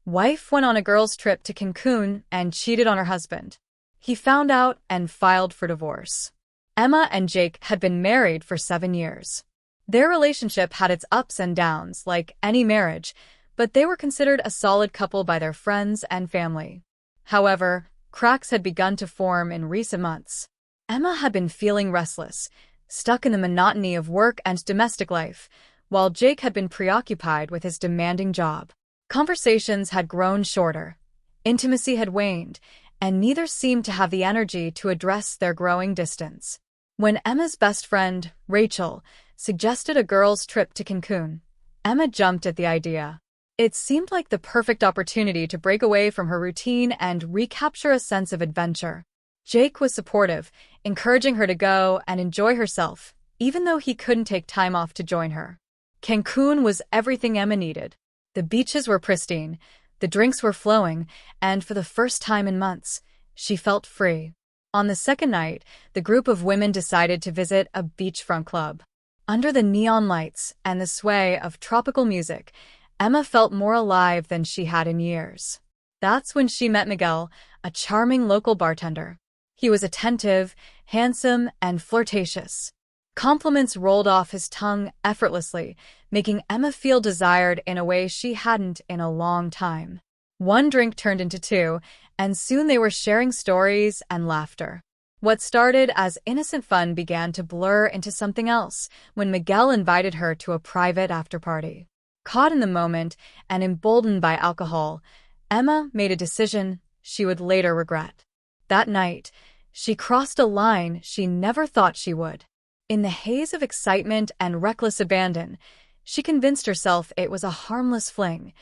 Wife went on a girls' trip to Cancun and cheated on her husband. He found out and filed for divorce. Emma and Jake had been married for 7 years. Their relationship had its ups and downs, like any marriage, but they were considered a solid couple by their friends and family. However, cracks had begun to form in recent months. Emma had been feeling restless, stuck in the monotony of work and domestic life, while Jake had been preoccupied with his demanding job. Conversations had grown shorter, intimacy had waned, and neither seemed to have the energy to address their growing distance. When Emma's best friend, Rachel, suggested a girls' trip to Cancun, Emma jumped at the idea. It seemed like the perfect opportunity to break away from her routine and recapture a sense of adventure. Jake was supportive, encouraging her to go and enjoy herself, even though he couldn't take time off to join her. Cancun was everything Emma needed. The beaches were pristine, the drinks were flowing, and for the first time in months, she felt free. On the second night, the group of women decided to visit a beachfront club. Under the neon lights and the sway of tropical music, Emma felt more alive than she had in years. That's when she met Miguel, a charming local bartender. He was attentive, handsome, and flirtatious. Compliments rolled off his tongue effortlessly, making Emma feel desired in a way she hadn't in a long time. One drink turned into two, and soon they were sharing stories and laughter. What started as innocent fun began to blur into something else when Miguel invited her to a private after-party. Caught in the moment and emboldened by alcohol, Emma made a decision she would later regret. That night, she crossed a line she never thought she would. In the haze of excitement and reckless abandon, she convinced herself it was a harmless fling,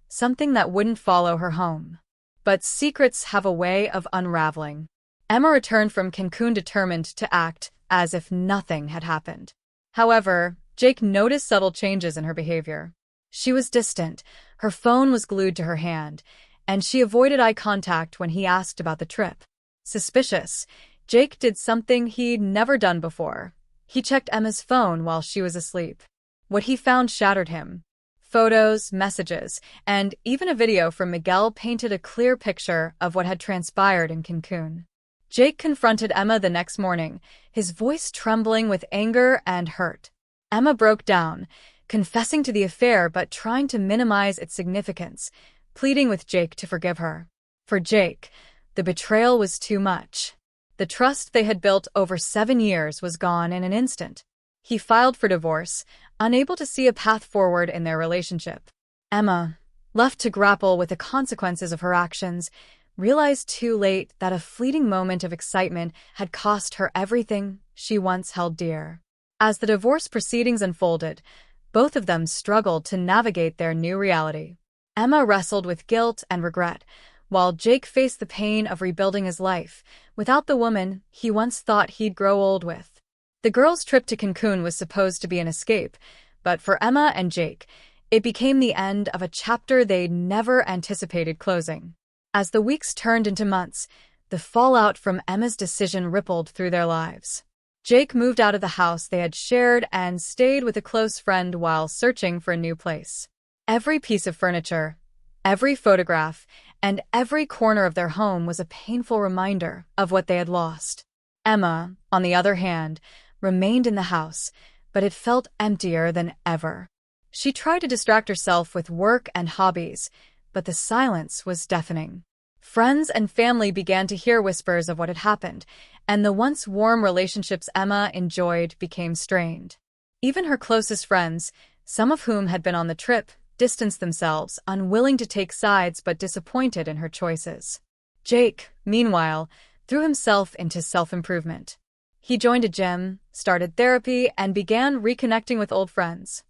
something that wouldn't follow her home. But secrets have a way of unraveling. Emma returned from Cancun determined to act as if nothing had happened. However, Jake noticed subtle changes in her behavior. She was distant, her phone was glued to her hand, and she avoided eye contact when he asked about the trip. Suspicious, Jake did something he'd never done before. He checked Emma's phone while she was asleep. What he found shattered him. Photos, messages, and even a video from Miguel painted a clear picture of what had transpired in Cancun. Jake confronted Emma the next morning, his voice trembling with anger and hurt. Emma broke down, confessing to the affair but trying to minimize its significance, pleading with Jake to forgive her. For Jake, the betrayal was too much. The trust they had built over 7 years was gone in an instant. He filed for divorce, unable to see a path forward in their relationship. Emma, left to grapple with the consequences of her actions, realized too late that a fleeting moment of excitement had cost her everything she once held dear. As the divorce proceedings unfolded, both of them struggled to navigate their new reality. Emma wrestled with guilt and regret, while Jake faced the pain of rebuilding his life without the woman he once thought he'd grow old with. The girls' trip to Cancun was supposed to be an escape, but for Emma and Jake, it became the end of a chapter they'd never anticipated closing. As the weeks turned into months, the fallout from Emma's decision rippled through their lives. Jake moved out of the house they had shared and stayed with a close friend while searching for a new place. Every piece of furniture, every photograph, and every corner of their home was a painful reminder of what they had lost. Emma, on the other hand, remained in the house, but it felt emptier than ever. She tried to distract herself with work and hobbies, but the silence was deafening. Friends and family began to hear whispers of what had happened, and the once warm relationships Emma enjoyed became strained. Even her closest friends, some of whom had been on the trip, distanced themselves, unwilling to take sides but disappointed in her choices. Jake, meanwhile, threw himself into self-improvement. He joined a gym, started therapy, and began reconnecting with old friends.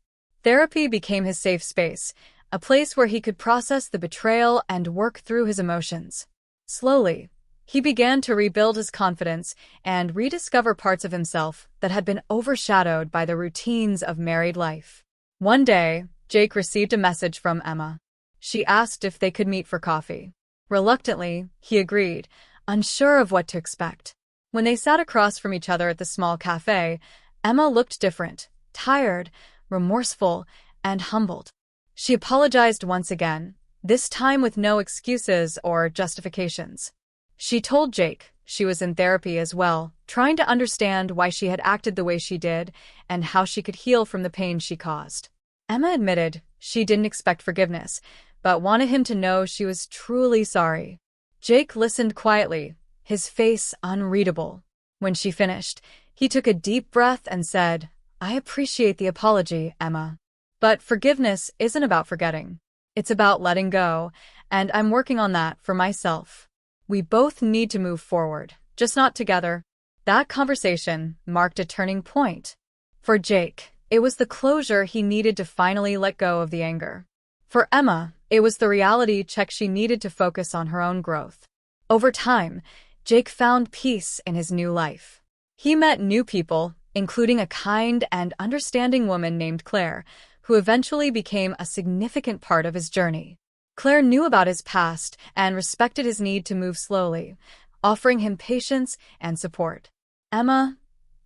Therapy became his safe space, a place where he could process the betrayal and work through his emotions. Slowly, he began to rebuild his confidence and rediscover parts of himself that had been overshadowed by the routines of married life. One day, Jake received a message from Emma. She asked if they could meet for coffee. Reluctantly, he agreed, unsure of what to expect. When they sat across from each other at the small cafe, Emma looked different, tired, remorseful, and humbled. She apologized once again, this time with no excuses or justifications. She told Jake she was in therapy as well, trying to understand why she had acted the way she did and how she could heal from the pain she caused. Emma admitted she didn't expect forgiveness, but wanted him to know she was truly sorry. Jake listened quietly, his face unreadable. When she finished, he took a deep breath and said, "I appreciate the apology, Emma. But forgiveness isn't about forgetting. It's about letting go, and I'm working on that for myself. We both need to move forward, just not together." That conversation marked a turning point. For Jake, it was the closure he needed to finally let go of the anger. For Emma, it was the reality check she needed to focus on her own growth. Over time, Jake found peace in his new life. He met new people, including a kind and understanding woman named Claire, who eventually became a significant part of his journey. Claire knew about his past and respected his need to move slowly, offering him patience and support. Emma,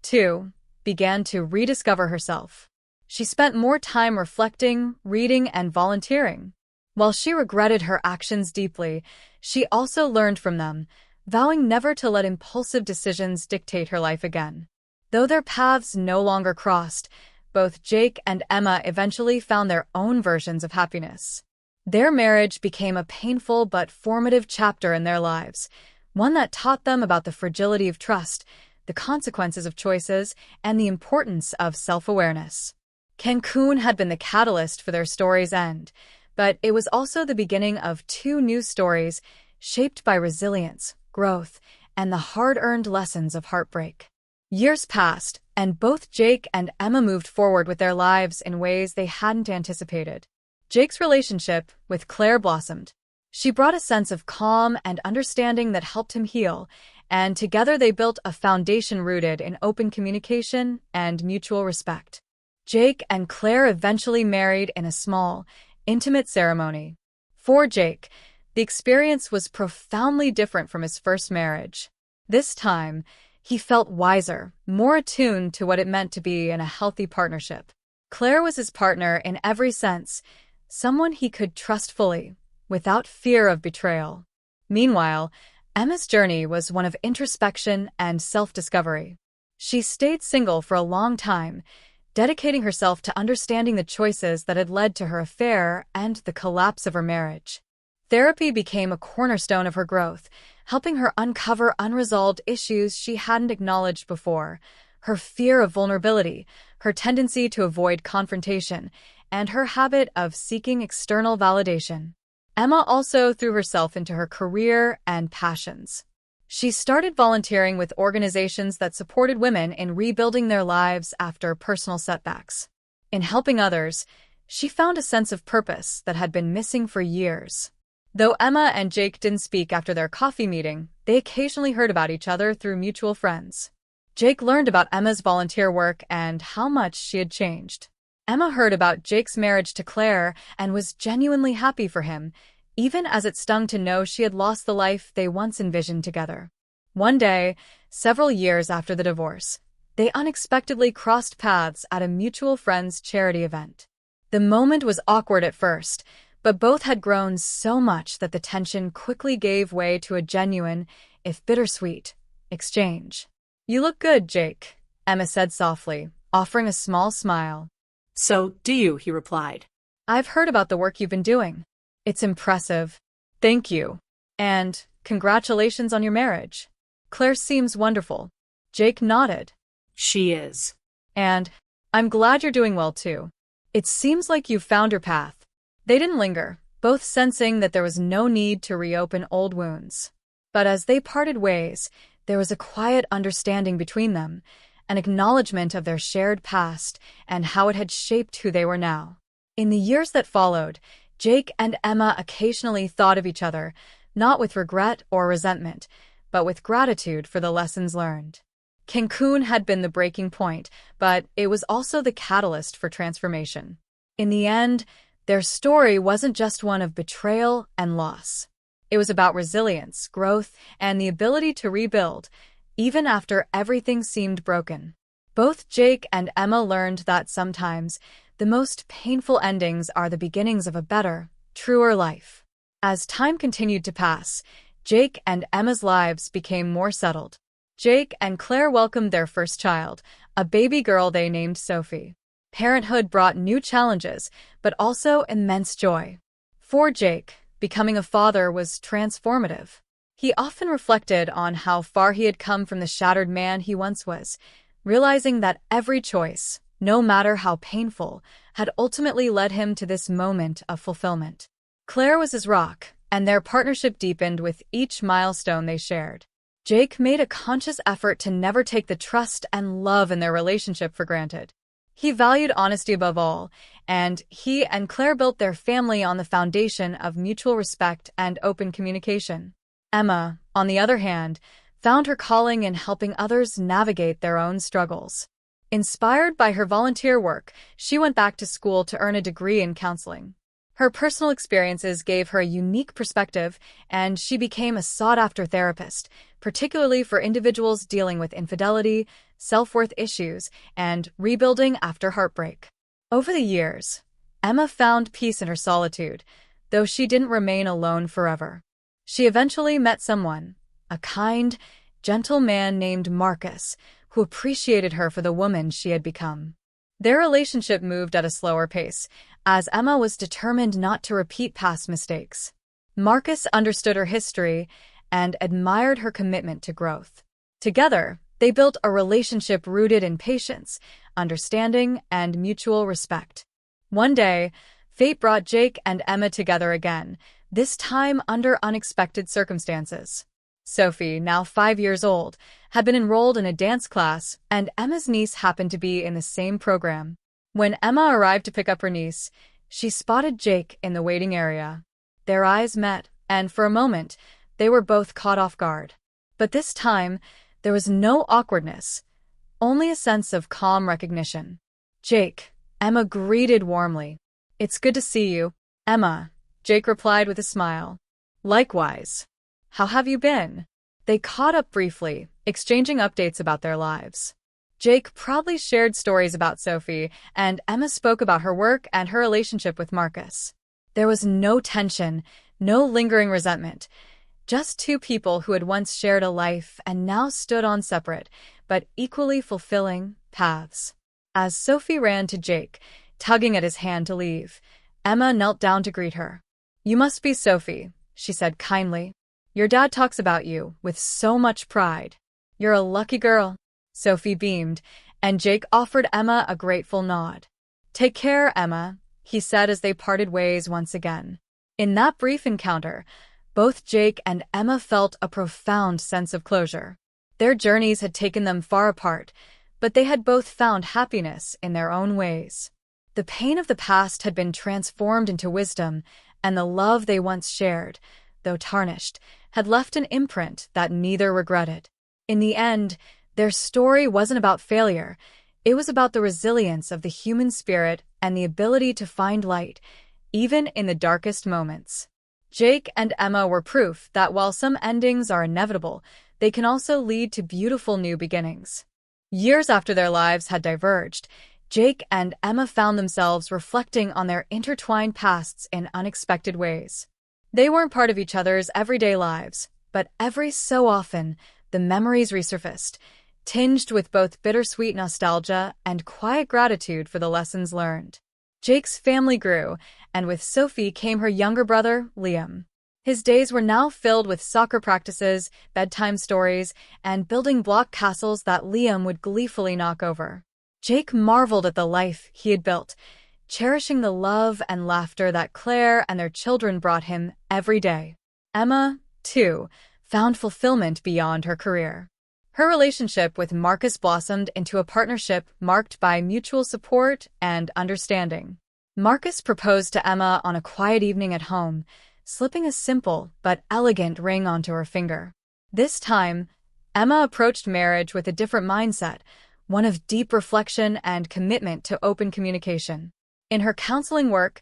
too, began to rediscover herself. She spent more time reflecting, reading, and volunteering. While she regretted her actions deeply, she also learned from them, vowing never to let impulsive decisions dictate her life again. Though their paths no longer crossed, both Jake and Emma eventually found their own versions of happiness. Their marriage became a painful but formative chapter in their lives, one that taught them about the fragility of trust, the consequences of choices, and the importance of self-awareness. Cancun had been the catalyst for their story's end, but it was also the beginning of two new stories shaped by resilience, growth, and the hard-earned lessons of heartbreak. Years passed, and both Jake and Emma moved forward with their lives in ways they hadn't anticipated. Jake's relationship with Claire blossomed. She brought a sense of calm and understanding that helped him heal, and together they built a foundation rooted in open communication and mutual respect. Jake and Claire eventually married in a small, intimate ceremony. For Jake, the experience was profoundly different from his first marriage. This time, he felt wiser, more attuned to what it meant to be in a healthy partnership. Claire was his partner in every sense, someone he could trust fully, without fear of betrayal. Meanwhile, Emma's journey was one of introspection and self-discovery. She stayed single for a long time, dedicating herself to understanding the choices that had led to her affair and the collapse of her marriage. Therapy became a cornerstone of her growth, helping her uncover unresolved issues she hadn't acknowledged before: her fear of vulnerability, her tendency to avoid confrontation, and her habit of seeking external validation. Emma also threw herself into her career and passions. She started volunteering with organizations that supported women in rebuilding their lives after personal setbacks. In helping others, she found a sense of purpose that had been missing for years. Though Emma and Jake didn't speak after their coffee meeting, they occasionally heard about each other through mutual friends. Jake learned about Emma's volunteer work and how much she had changed. Emma heard about Jake's marriage to Claire and was genuinely happy for him, even as it stung to know she had lost the life they once envisioned together. One day, several years after the divorce, they unexpectedly crossed paths at a mutual friend's charity event. The moment was awkward at first, but both had grown so much that the tension quickly gave way to a genuine, if bittersweet, exchange. "You look good, Jake," Emma said softly, offering a small smile. "So do you," he replied. "I've heard about the work you've been doing. It's impressive." "Thank you. And congratulations on your marriage. Claire seems wonderful." Jake nodded. "She is." "And I'm glad you're doing well too. It seems like you've found your path." They didn't linger, both sensing that there was no need to reopen old wounds. But as they parted ways, there was a quiet understanding between them, an acknowledgement of their shared past and how it had shaped who they were now. In the years that followed, Jake and Emma occasionally thought of each other, not with regret or resentment, but with gratitude for the lessons learned. Cancun had been the breaking point, but it was also the catalyst for transformation. In the end, their story wasn't just one of betrayal and loss. It was about resilience, growth, and the ability to rebuild, even after everything seemed broken. Both Jake and Emma learned that sometimes the most painful endings are the beginnings of a better, truer life. As time continued to pass, Jake and Emma's lives became more settled. Jake and Claire welcomed their first child, a baby girl they named Sophie. Parenthood brought new challenges, but also immense joy. For Jake, becoming a father was transformative. He often reflected on how far he had come from the shattered man he once was, realizing that every choice, no matter how painful, had ultimately led him to this moment of fulfillment. Claire was his rock, and their partnership deepened with each milestone they shared. Jake made a conscious effort to never take the trust and love in their relationship for granted. He valued honesty above all, and he and Claire built their family on the foundation of mutual respect and open communication. Emma, on the other hand, found her calling in helping others navigate their own struggles. Inspired by her volunteer work, she went back to school to earn a degree in counseling. Her personal experiences gave her a unique perspective, and she became a sought-after therapist, particularly for individuals dealing with infidelity, self-worth issues, and rebuilding after heartbreak. Over the years, Emma found peace in her solitude, though she didn't remain alone forever. She eventually met someone, a kind, gentle man named Marcus, who appreciated her for the woman she had become. Their relationship moved at a slower pace, as Emma was determined not to repeat past mistakes. Marcus understood her history and admired her commitment to growth. Together, they built a relationship rooted in patience, understanding, and mutual respect. One day, fate brought Jake and Emma together again, this time under unexpected circumstances. Sophie, now 5 years old, had been enrolled in a dance class, and Emma's niece happened to be in the same program. When Emma arrived to pick up her niece, she spotted Jake in the waiting area. Their eyes met, and for a moment, they were both caught off guard. But this time, there was no awkwardness, only a sense of calm recognition. "Jake," Emma greeted warmly. "It's good to see you, Emma," Jake replied with a smile. "Likewise. How have you been?" They caught up briefly, exchanging updates about their lives. Jake proudly shared stories about Sophie, and Emma spoke about her work and her relationship with Marcus. There was no tension, no lingering resentment, just two people who had once shared a life and now stood on separate, but equally fulfilling, paths. As Sophie ran to Jake, tugging at his hand to leave, Emma knelt down to greet her. "You must be Sophie," she said kindly. "Your dad talks about you with so much pride. You're a lucky girl." Sophie beamed, and Jake offered Emma a grateful nod. "Take care, Emma," he said as they parted ways once again. In that brief encounter, both Jake and Emma felt a profound sense of closure. Their journeys had taken them far apart, but they had both found happiness in their own ways. The pain of the past had been transformed into wisdom, and the love they once shared, though tarnished, had left an imprint that neither regretted. In the end, their story wasn't about failure. It was about the resilience of the human spirit and the ability to find light, even in the darkest moments. Jake and Emma were proof that while some endings are inevitable, they can also lead to beautiful new beginnings. Years after their lives had diverged, Jake and Emma found themselves reflecting on their intertwined pasts in unexpected ways. They weren't part of each other's everyday lives, but every so often, the memories resurfaced, tinged with both bittersweet nostalgia and quiet gratitude for the lessons learned. Jake's family grew, and with Sophie came her younger brother, Liam. His days were now filled with soccer practices, bedtime stories, and building block castles that Liam would gleefully knock over. Jake marveled at the life he had built, cherishing the love and laughter that Claire and their children brought him every day. Emma, too, found fulfillment beyond her career. Her relationship with Marcus blossomed into a partnership marked by mutual support and understanding. Marcus proposed to Emma on a quiet evening at home, slipping a simple but elegant ring onto her finger. This time, Emma approached marriage with a different mindset, one of deep reflection and commitment to open communication. In her counseling work,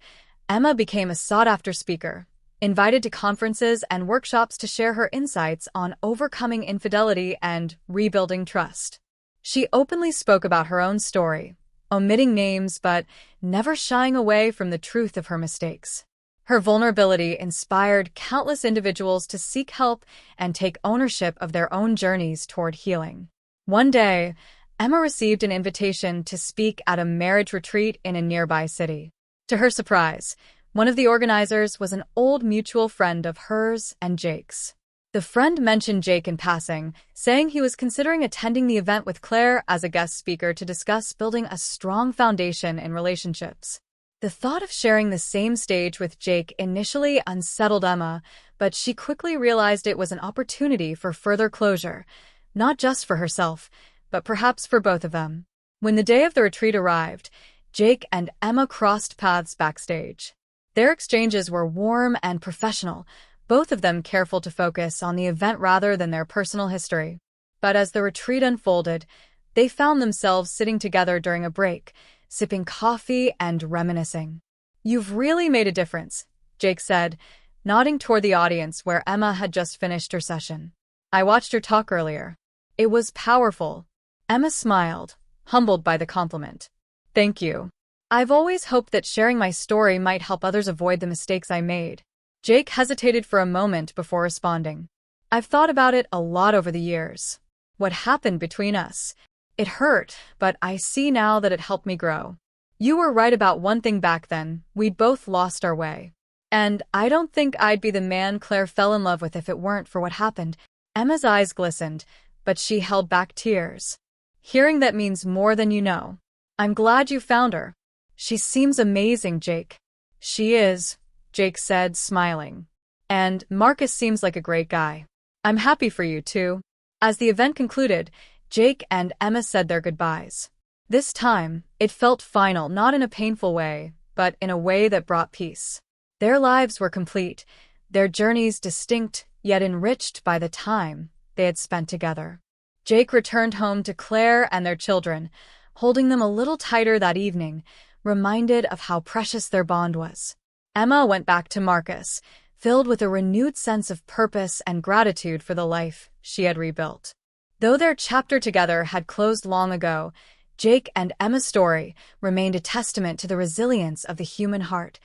Emma became a sought-after speaker, invited to conferences and workshops to share her insights on overcoming infidelity and rebuilding trust. She openly spoke about her own story, omitting names but never shying away from the truth of her mistakes. Her vulnerability inspired countless individuals to seek help and take ownership of their own journeys toward healing. One day, Emma received an invitation to speak at a marriage retreat in a nearby city. To her surprise, one of the organizers was an old mutual friend of hers and Jake's. The friend mentioned Jake in passing, saying he was considering attending the event with Claire as a guest speaker to discuss building a strong foundation in relationships. The thought of sharing the same stage with Jake initially unsettled Emma, but she quickly realized it was an opportunity for further closure, not just for herself, but perhaps for both of them. When the day of the retreat arrived, Jake and Emma crossed paths backstage. Their exchanges were warm and professional, both of them careful to focus on the event rather than their personal history. But as the retreat unfolded, they found themselves sitting together during a break, sipping coffee and reminiscing. "You've really made a difference," Jake said, nodding toward the audience where Emma had just finished her session. "I watched your talk earlier. It was powerful." Emma smiled, humbled by the compliment. "Thank you. I've always hoped that sharing my story might help others avoid the mistakes I made." Jake hesitated for a moment before responding. "I've thought about it a lot over the years. What happened between us? It hurt, but I see now that it helped me grow. You were right about one thing back then: we'd both lost our way. And I don't think I'd be the man Claire fell in love with if it weren't for what happened." Emma's eyes glistened, but she held back tears. "Hearing that means more than you know. I'm glad you found her. She seems amazing, Jake." "She is," Jake said, smiling. "And Marcus seems like a great guy. I'm happy for you, too." As the event concluded, Jake and Emma said their goodbyes. This time, it felt final, not in a painful way, but in a way that brought peace. Their lives were complete, their journeys distinct, yet enriched by the time they had spent together. Jake returned home to Claire and their children, holding them a little tighter that evening, reminded of how precious their bond was. Emma went back to Marcus, filled with a renewed sense of purpose and gratitude for the life she had rebuilt. Though their chapter together had closed long ago, Jake and Emma's story remained a testament to the resilience of the human heart,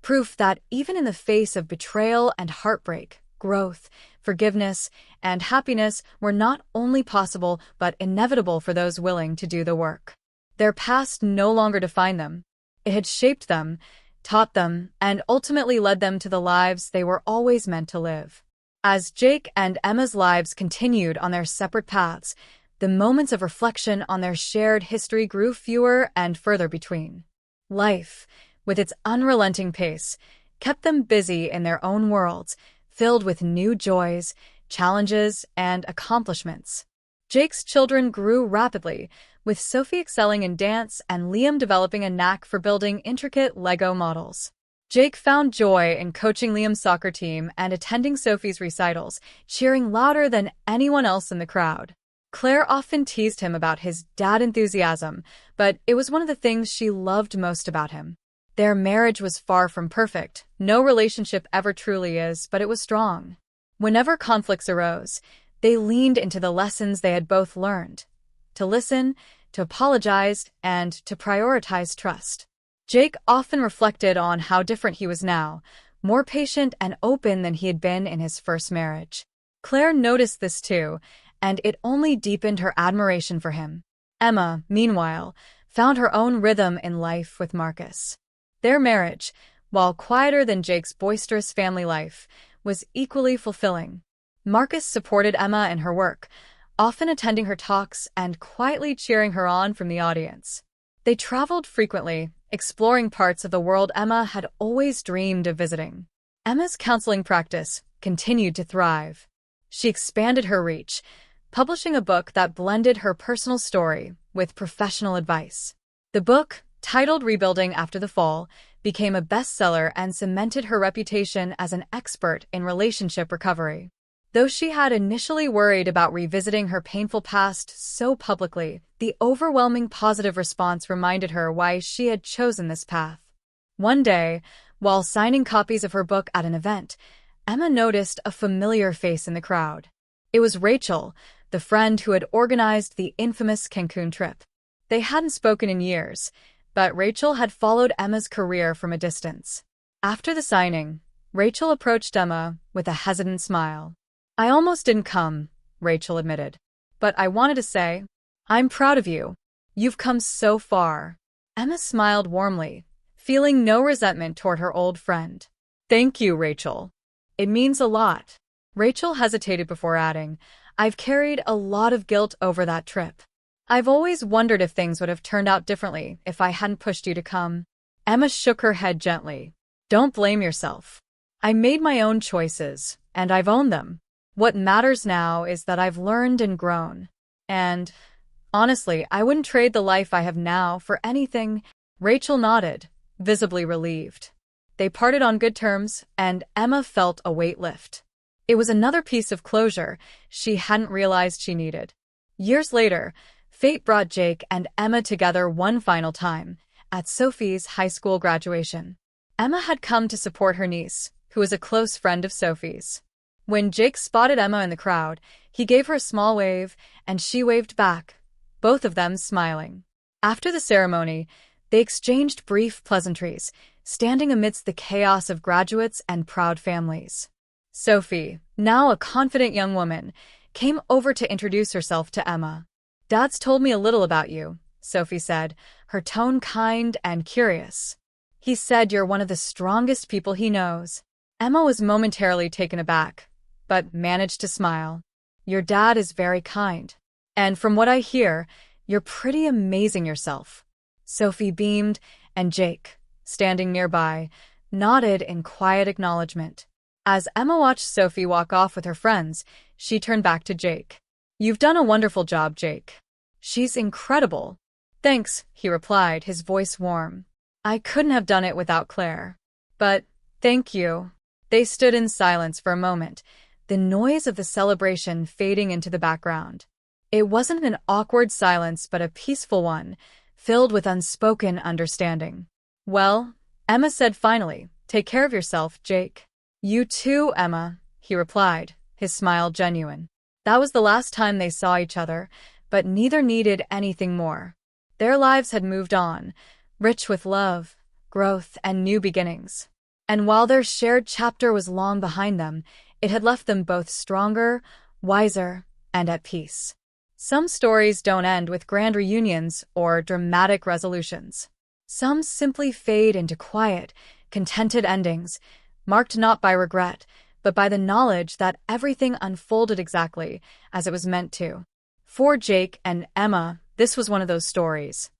proof that even in the face of betrayal and heartbreak, growth, forgiveness, and happiness were not only possible but inevitable for those willing to do the work. Their past no longer defined them. It had shaped them, taught them, and ultimately led them to the lives they were always meant to live. As Jake and Emma's lives continued on their separate paths, the moments of reflection on their shared history grew fewer and further between. Life, with its unrelenting pace, kept them busy in their own worlds, filled with new joys, challenges, and accomplishments. Jake's children grew rapidly, with Sophie excelling in dance and Liam developing a knack for building intricate Lego models. Jake found joy in coaching Liam's soccer team and attending Sophie's recitals, cheering louder than anyone else in the crowd. Claire often teased him about his dad enthusiasm, but it was one of the things she loved most about him. Their marriage was far from perfect. No relationship ever truly is, but it was strong. Whenever conflicts arose, they leaned into the lessons they had both learned: to listen, to apologize, and to prioritize trust. Jake often reflected on how different he was now, more patient and open than he had been in his first marriage. Claire noticed this too, and it only deepened her admiration for him. Emma, meanwhile, found her own rhythm in life with Marcus. Their marriage, while quieter than Jake's boisterous family life, was equally fulfilling. Marcus supported Emma in her work, often attending her talks and quietly cheering her on from the audience. They traveled frequently, exploring parts of the world Emma had always dreamed of visiting. Emma's counseling practice continued to thrive. She expanded her reach, publishing a book that blended her personal story with professional advice. The book, titled Rebuilding After the Fall, became a bestseller and cemented her reputation as an expert in relationship recovery. Though she had initially worried about revisiting her painful past so publicly, the overwhelming positive response reminded her why she had chosen this path. One day, while signing copies of her book at an event, Emma noticed a familiar face in the crowd. It was Rachel, the friend who had organized the infamous Cancun trip. They hadn't spoken in years, but Rachel had followed Emma's career from a distance. After the signing, Rachel approached Emma with a hesitant smile. "I almost didn't come," Rachel admitted. "But I wanted to say, I'm proud of you. You've come so far." Emma smiled warmly, feeling no resentment toward her old friend. "Thank you, Rachel. It means a lot." Rachel hesitated before adding, "I've carried a lot of guilt over that trip. I've always wondered if things would have turned out differently if I hadn't pushed you to come." Emma shook her head gently. "Don't blame yourself. I made my own choices, and I've owned them. What matters now is that I've learned and grown. And, honestly, I wouldn't trade the life I have now for anything." Rachel nodded, visibly relieved. They parted on good terms, and Emma felt a weight lift. It was another piece of closure she hadn't realized she needed. Years later, fate brought Jake and Emma together one final time, at Sophie's high school graduation. Emma had come to support her niece, who was a close friend of Sophie's. When Jake spotted Emma in the crowd, he gave her a small wave, and she waved back, both of them smiling. After the ceremony, they exchanged brief pleasantries, standing amidst the chaos of graduates and proud families. Sophie, now a confident young woman, came over to introduce herself to Emma. "Dad's told me a little about you," Sophie said, her tone kind and curious. "He said you're one of the strongest people he knows." Emma was momentarily taken aback, but managed to smile. "Your dad is very kind. And from what I hear, you're pretty amazing yourself." Sophie beamed, and Jake, standing nearby, nodded in quiet acknowledgement. As Emma watched Sophie walk off with her friends, she turned back to Jake. "You've done a wonderful job, Jake." "She's incredible." "Thanks," he replied, his voice warm. "I couldn't have done it without Claire." "But, thank you." They stood in silence for a moment, the noise of the celebration fading into the background. It wasn't an awkward silence but a peaceful one, filled with unspoken understanding. "Well," Emma said finally, "take care of yourself, Jake." "You too, Emma," he replied, his smile genuine. That was the last time they saw each other, but neither needed anything more. Their lives had moved on, rich with love, growth, and new beginnings. And while their shared chapter was long behind them, it had left them both stronger, wiser, and at peace. Some stories don't end with grand reunions or dramatic resolutions. Some simply fade into quiet, contented endings, marked not by regret, but by the knowledge that everything unfolded exactly as it was meant to. For Jake and Emma, this was one of those stories.